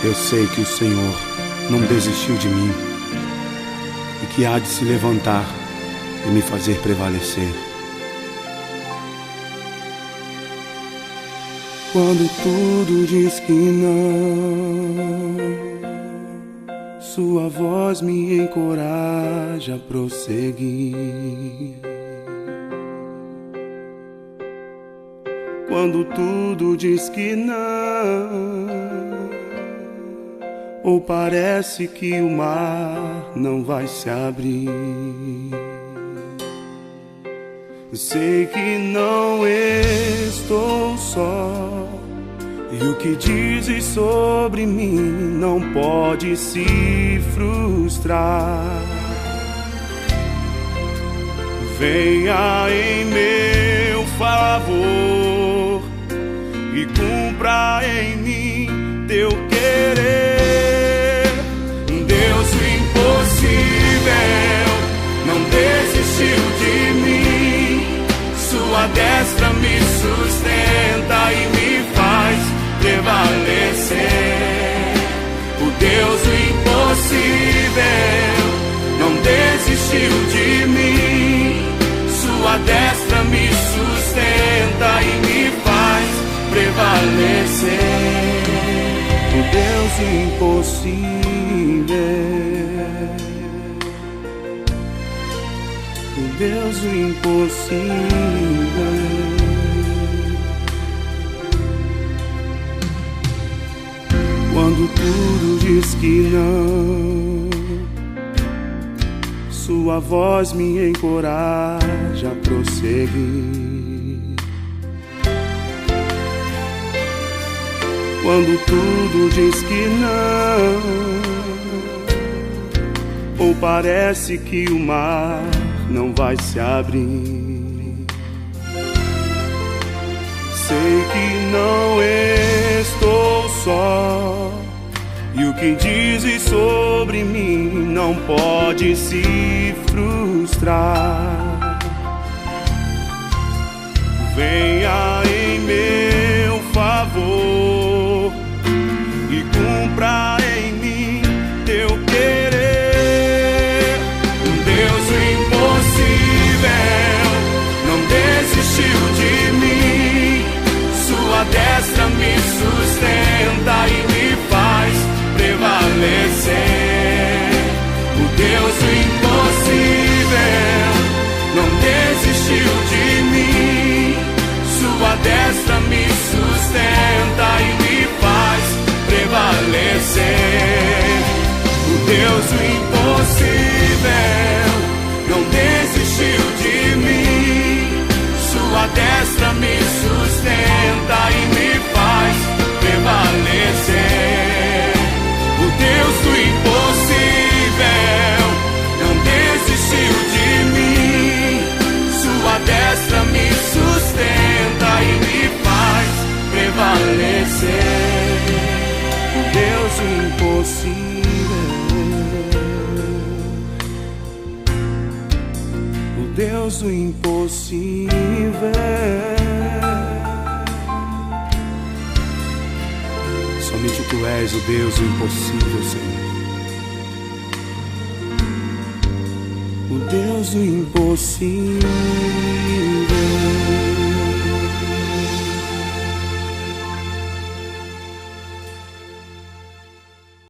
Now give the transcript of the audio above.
Eu sei que o Senhor não desistiu de mim e que há de se levantar e me fazer prevalecer. Quando tudo diz que não, sua voz me encoraja a prosseguir. Quando tudo diz que não, ou parece que o mar não vai se abrir, sei que não estou só, e o que dizes sobre mim não pode se frustrar. Venha em meu favor e cumpra em mim teu querer. Deus, o impossível não desistiu de mim. Sua destra me sustenta e me faz prevalecer. O Deus do impossível não desistiu de mim. Sua destra me sustenta e me faz prevalecer. O Deus impossível, o Deus impossível. Quando tudo diz que não, sua voz me encoraja a prosseguir. Quando tudo diz que não, ou parece que o mar não vai se abrir, sei que não estou só, e o que dizes sobre mim não pode se frustrar. Venha em meu favor e cumpra em mim teu querer. Deus, o impossível não desistiu de mim. Sua destra me sustenta e me faz prevalecer. O Deus do impossível não desistiu de mim. Sua destra me sustenta e me faz prevalecer. O Deus do impossível não desistiu de mim. Sua destra me sustenta e me faz prevalecer. O Deus do impossível não desistiu de mim. Sua destra me sustenta e me faz prevalecer. O Deus do impossível, o Deus do impossível. Somente tu és o Deus do impossível, Senhor. O Deus do impossível.